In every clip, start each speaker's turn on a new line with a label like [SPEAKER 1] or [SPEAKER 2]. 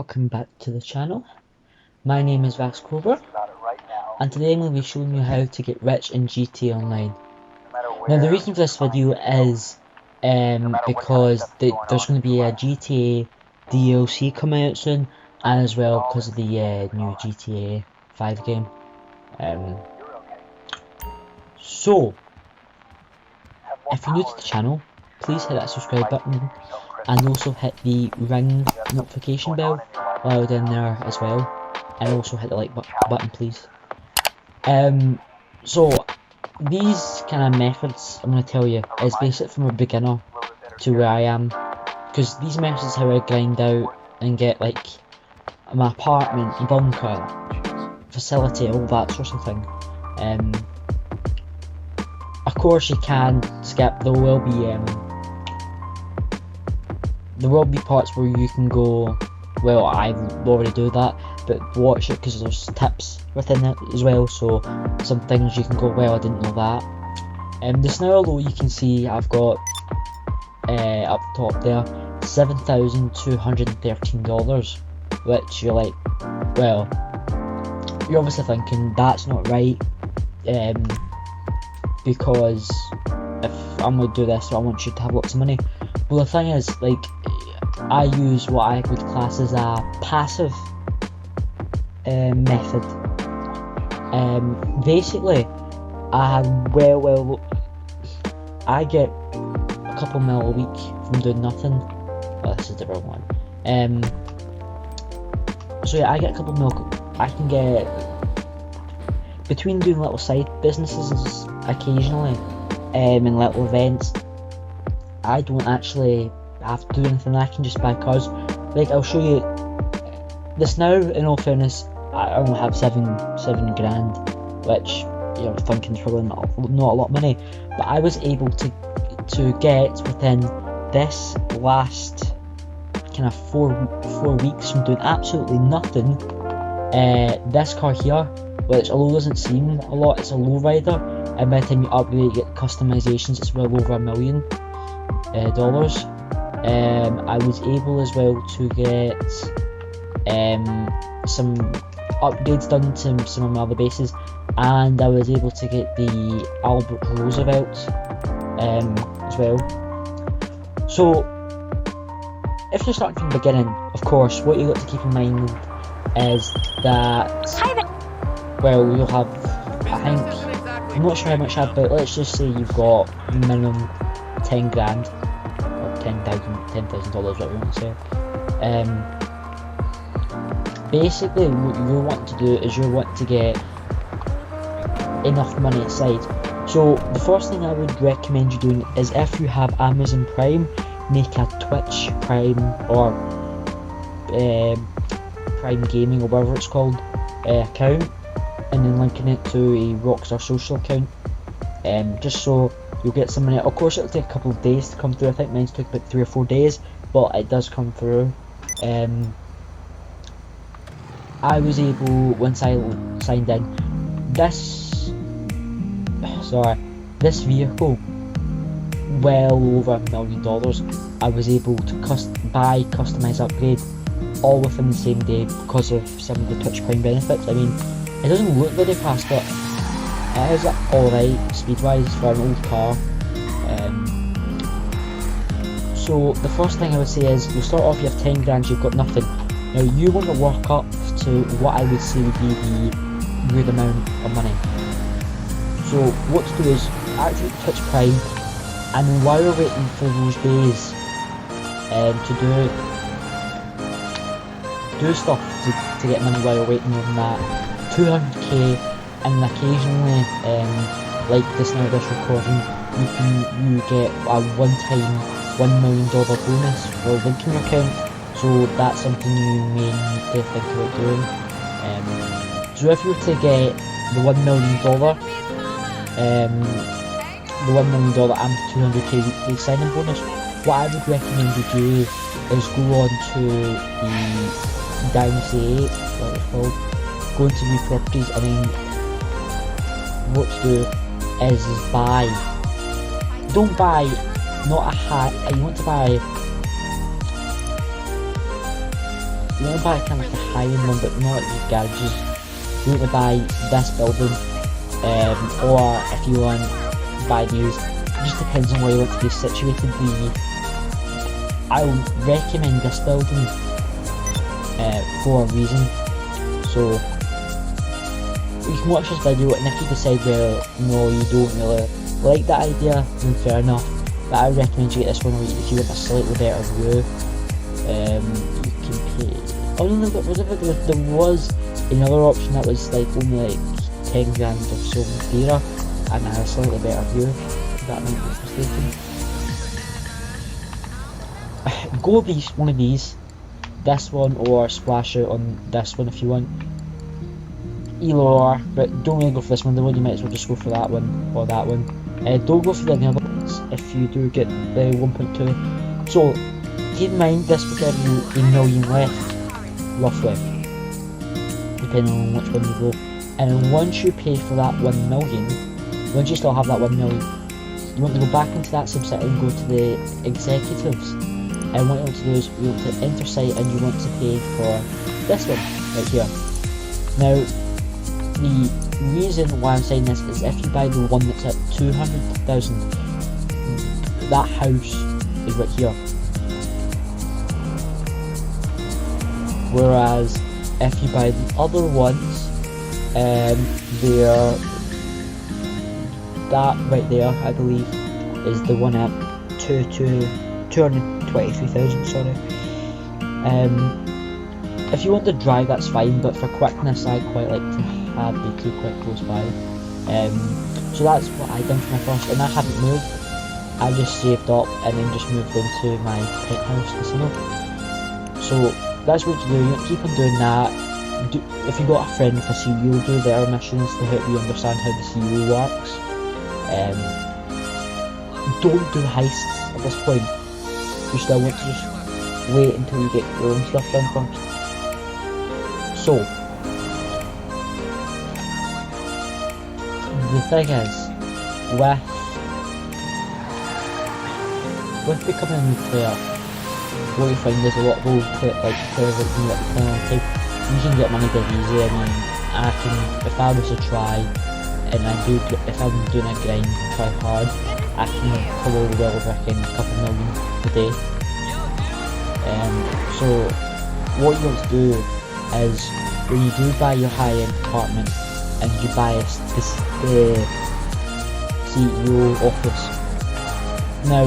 [SPEAKER 1] welcome back to the channel. My name is VastCobra, and today I'm going to be showing you how to get rich in GTA Online. Now the reason for this video is because there's going to be a GTA DLC coming out soon, and as well because of the new GTA 5 game. So, if you're new to the channel, please hit that subscribe button and also hit the ring notification bell while down there as well, and also hit the like button please. So these kind of methods I'm going to tell you is basically from a beginner to where I am, because these methods are how I grind out and get like my apartment, bunker, facility, all that sort of thing. Of course you can skip, there will be parts where you can go, well I already do that, but watch it because there's tips within it as well, so some things you can go, well I didn't know that. Just now although you can see I've got up the top there $7,213, which you're like, well you're obviously thinking that's not right, because if I'm going to do this, I want you to have lots of money. Well, the thing is, like, I use what I would class as a passive method. Basically, I get a couple mil a week from doing nothing. Oh, this is the wrong one. So yeah, I get a couple mil. I can get between doing little side businesses occasionally, and little events. I don't actually have to do anything. I can just buy cars. Like I'll show you this now. In all fairness, I only have seven grand, which you're thinking is probably not a lot of money. But I was able to get within this last kind of four weeks from doing absolutely nothing. This car here, which although doesn't seem a lot, it's a lowrider, and by the time you upgrade you get customizations, it's well over $1 million. I was able as well to get some upgrades done to some of my other bases, and I was able to get the Albert Roosevelt as well. So if you're starting from the beginning, of course what you got to keep in mind is that, well, you'll have, I think, I'm not sure how much you have, but let's just say you've got minimum 10 grand, or $10,000, whatever you want to say. Basically what you want to do is you want to get enough money aside. So the first thing I would recommend you doing is, if you have Amazon Prime, make a Twitch Prime or Prime Gaming or whatever it's called account, and then linking it to a Rockstar social account, just so you'll get some money. Of course it'll take a couple of days to come through. I think mine's took about 3 or 4 days, but it does come through. I was able, once I signed in, this vehicle, well over $1 million, I was able to buy, customize, upgrade all within the same day because of some of the Twitch Prime benefits. I mean, it doesn't look very fast, but it is alright speed wise for an old car. So the first thing I would say is, you'll start off, you have 10 grand, you've got nothing. Now you want to work up to what I would say would be the good amount of money. So what to do is activate Twitch Prime, and then while you're waiting for those days to do stuff to get money while you're waiting on that, 200k, and occasionally, like this recording, you get a one-time $1 million bonus for linking your account. So that's something you may need to think about doing. So if you were to get the $1 million, and the 200k weekly sign-in bonus, what I would recommend you do is go on to the Dynasty 8, what it's called, go into new properties, and then what to do is buy, don't buy, not a hat, you want to buy you want to buy kind of like a high-end one, but not like these garages. You want to buy this building, or if you want to buy these, it just depends on where you want to be situated. I would recommend this building for a reason. So you can watch this video, and if you decide, well, no, you don't really like that idea, then fair enough. But I recommend you get this one if you want a slightly better view. You can pay. Oh no, there was another option that was like only like 10 grand or so dearer, and I had a slightly better view. That might be mistaken. Go with one of these, this one, or splash out on this one if you want. Either or, but don't really go for this one. The one you might as well just go for that one or that one. Don't go for the other ones if you do get the 1.2. So keep in mind this will give you a million left, roughly, depending on which one you go. And once you pay for that 1 million, once you still have that 1 million, you want to go back into that subset and go to the executives. And what you want to do is you want to enter site, and you want to pay for this one right here. Now, the reason why I'm saying this is if you buy the one that's at 200,000, that house is right here. Whereas if you buy the other ones, they're that right there, I believe, is the one at 223,000. Sorry. If you want to drive, that's fine, but for quickness, I quite like to have the Too Quick close by. So that's what I done for my first, and I haven't moved. I just saved up and then just moved into my penthouse casino. So that's what you do. You keep on doing that. If you got a friend with a CEO, do their missions to help you understand how the CEO works. Don't do heists at this point. You still want to just wait until you get your own stuff done first. So the thing is, with becoming a new player, what you find is a lot of old players like me at the player type, you can get money dead easy. I mean, if I was to try, and if I'm doing a grind and try hard, I can probably well reckon a couple million a day. So what you want to do is, when you do buy your high-end apartment and you buy the CEO office, now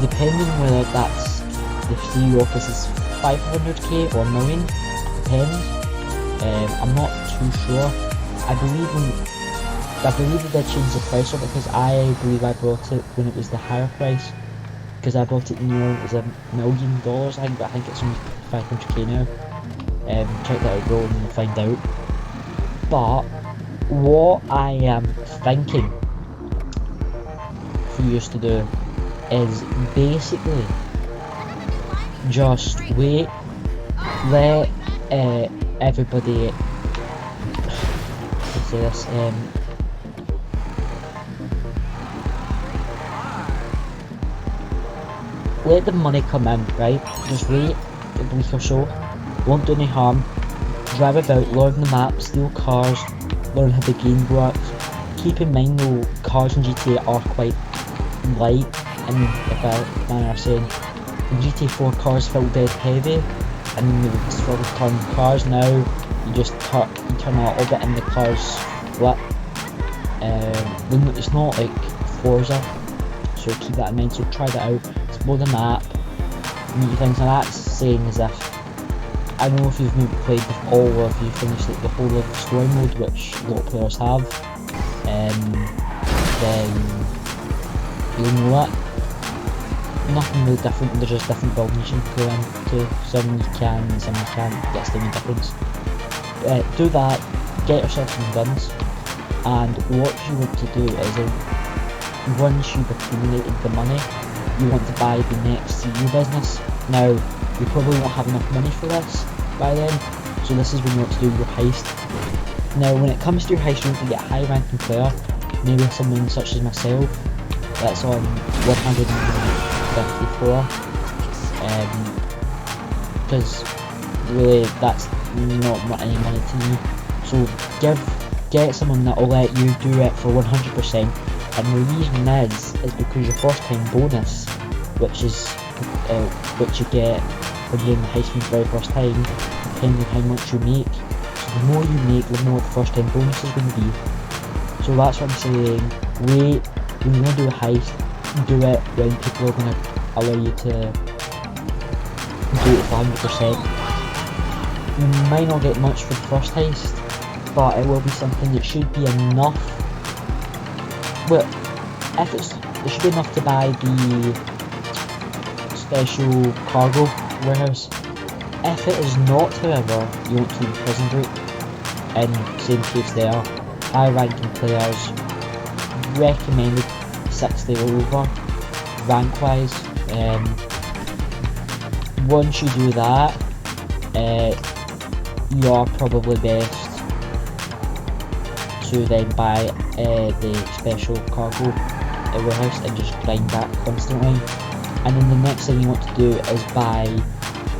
[SPEAKER 1] depending whether that's the CEO office is 500k or a million, depends. I'm not too sure. I believe that they changed the price of it, because I believe I bought it when it was the higher price, because I bought it new, it was $1 million I think, but I think it's only 500k now. Check that out below and you'll find out. But what I am thinking for you to do is basically just wait, let everybody, let's say this, let the money come in, right? Just wait a week or so, won't do any harm, drive about, learn the map, steal cars, learn how the game works. Keep in mind though, cars in GTA are quite light, and if I manner of saying, in GTA 4 cars felt dead heavy, and then they would sort of turn cars. Now you just turn a little bit and the cars split. It's not like Forza, so keep that in mind. So try that out, explore the map, new things, and that's saying as if, I don't know if you've maybe played with all, or if you finished like the whole of story mode, which a lot of players have, then you'll know that. Nothing really different, there's just different buildings you can go into. Some you can, some you can't, that's the main difference. Do that, get yourself some guns, and what you want to do is, once you've accumulated the money, you want to buy the next CEO business. Now, you probably won't have enough money for this by then, so this is when you want to do your heist. Now, when it comes to your heist, you want to get a high ranking player, maybe someone such as myself, that's on 154, because really, that's not any money to me. So get someone that will let you do it for 100%, and the reason is because your first time bonus, which you get when you're in the heist for the very first time, depending on how much you make. So the more you make, the more the first time bonus is going to be. So that's what I'm saying. Wait, when you're going to do a heist, do it when people are going to allow you to do it for 100%. You might not get much for the first heist, but it will be something that should be enough. Well, it should be enough to buy the special cargo warehouse. If it is not, however, you want to do the prison route, in same case there. High ranking players recommended 60 or over, rank wise. Once you do that, you are probably best to then buy the special cargo warehouse and just grind that constantly. And then the next thing you want to do is buy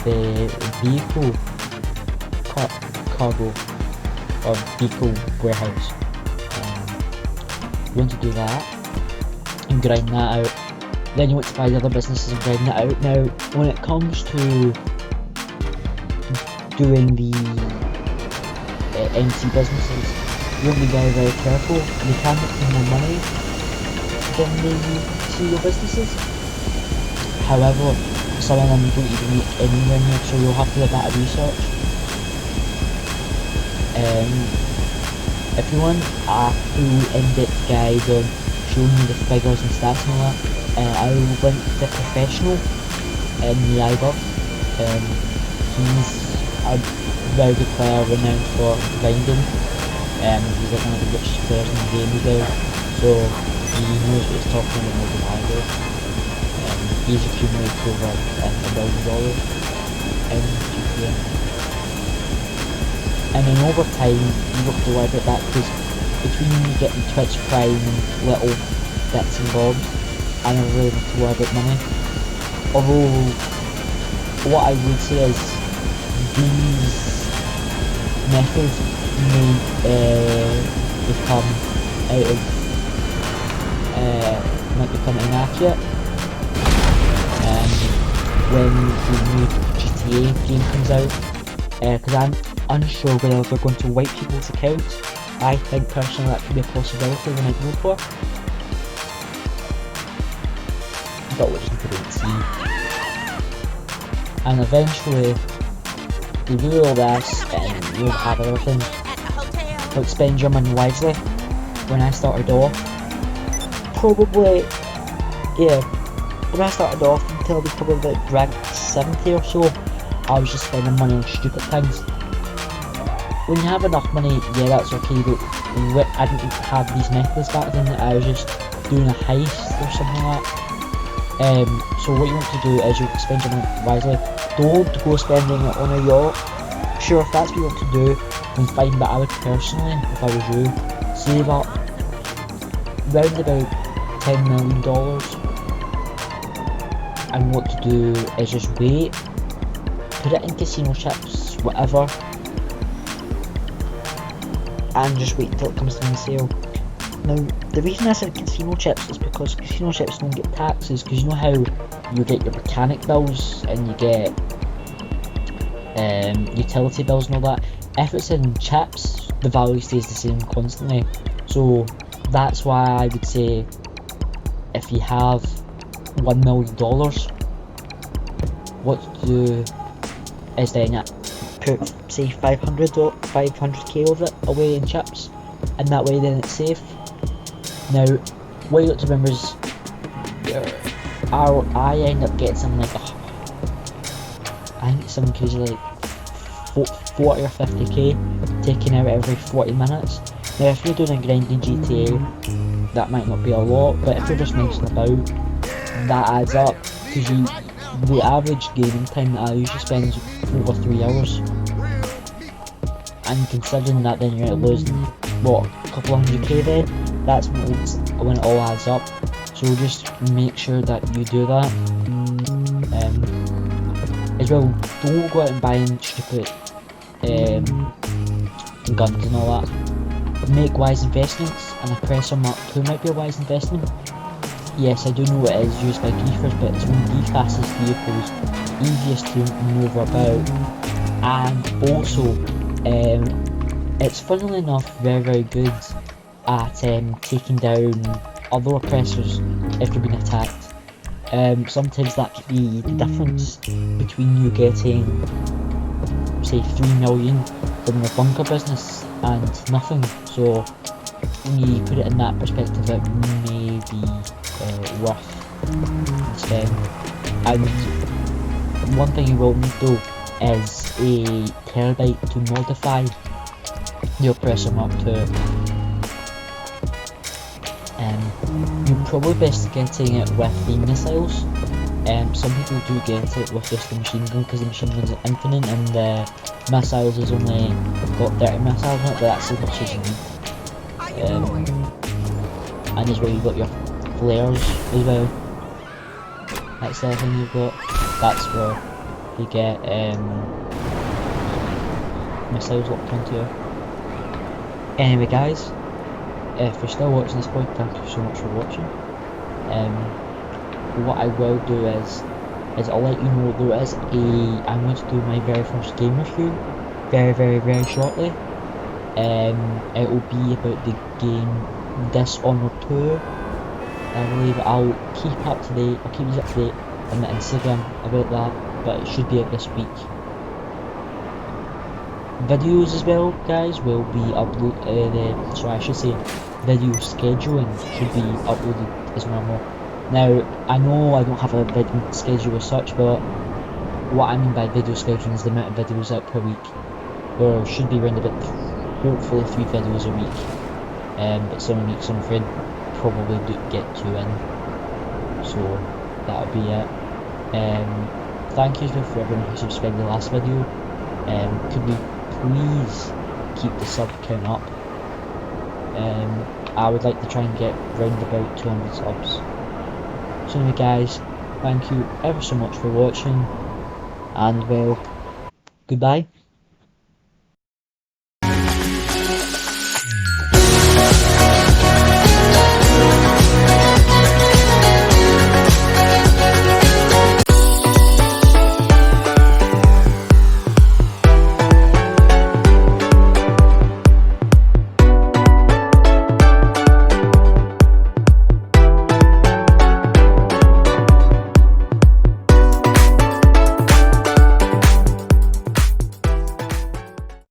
[SPEAKER 1] the vehicle cargo or vehicle warehouse. You want to do that and grind that out. Then you want to buy the other businesses and grind that out. Now, when it comes to doing the MC businesses, you want to be very, very careful. You can make more money than the serial businesses. However, some of them don't even make anywhere near, so you'll have to do a bit of research. If you want a full in-depth guide on showing you the figures and stats and all that, I went to the professional in the iBub. He's a very good player, renowned for grinding. He's like one of the richest players in the game as well, so he knows what he's talking about more than I do. He's accumulated over $1 billion in GTA. And then over time, you have to worry about that, because between getting Twitch Prime and little bits and bobs, I never really have to worry about money. Although, what I would say is, these methods may might become inaccurate when the new GTA game comes out, because I'm unsure whether they're going to wipe people's accounts. I think personally that could be a possibility they might go for, but we'll just need to wait and see. And eventually you do all this and you'll have everything. But spend your money wisely. When I started off, when I started off until I was probably like rank 70 or so, I was just spending money on stupid things. When you have enough money, yeah, that's okay, but I didn't have these methods back then. I was just doing a heist or something like that. So what you want to do is you spend your money wisely. Don't go spending it on a yacht. Sure, if that's what you want to do, then fine, but I would personally, if I was you, save up round about $10 million. And what to do is just wait, put it in casino chips, whatever, and just wait until it comes on sale. Now, the reason I said casino chips is because casino chips don't get taxes, because you know how you get your mechanic bills and you get utility bills and all that. If it's in chips, the value stays the same constantly. So that's why I would say if you have $1 million, what to do is then put say 500k of it away in chips, and that way then it's safe. Now what you got to remember is I end up getting something like I think something crazy like 40 or 50k taken out every 40 minutes. Now if you're doing a grinding GTA, that might not be a lot, but if you're just messing about, that adds up, because the average gaming time that I usually spend is over 3 hours, and considering that then you're losing what, a couple of 100k then, that's when it all adds up. So just make sure that you do that. As as well, don't go out and buying stupid guns and all that. Make wise investments, and a Oppressor Mark II might be a wise investment. Yes, I do know it is used by griefers, but it's one of the fastest vehicles, easiest to manoeuvre about, and also it's funnily enough very good at taking down other oppressors if they're being attacked. Sometimes that could be the difference between you getting, say, 3 million from the bunker business and nothing. So when you put it in that perspective, it may be worth the spend. And one thing you will need though is a terabyte to modify the Oppressor Mark II. You're probably best getting it with the missiles. Some people do get it with just the machine gun because the machine gun is infinite and the missiles has only got 30 missiles on it, but that's as much as you need. And as well you've got your flares as well. That's the other thing you've got. That's where you get missiles locked onto you. Anyway guys, if you're still watching this point, thank you so much for watching. What I will do is I'll let you know I'm going to do my very first game review very shortly. It will be about the game Dishonored 2. I believe I'll keep you up to date on the Instagram about that, but it should be out this week. Videos as well, guys, will be uploaded. I should say video scheduling should be uploaded as normal. Now, I know I don't have a video schedule as such, but what I mean by video scheduling is the amount of videos out per week. There should be around about, hopefully, 3 videos a week. But some weeks, I'm afraid, probably do get 2 in. So that'll be it. Thank you for everyone who subscribed to the last video. Could we please keep the sub count up? I would like to try and get round about 200 subs. So anyway guys, thank you ever so much for watching, and well, goodbye.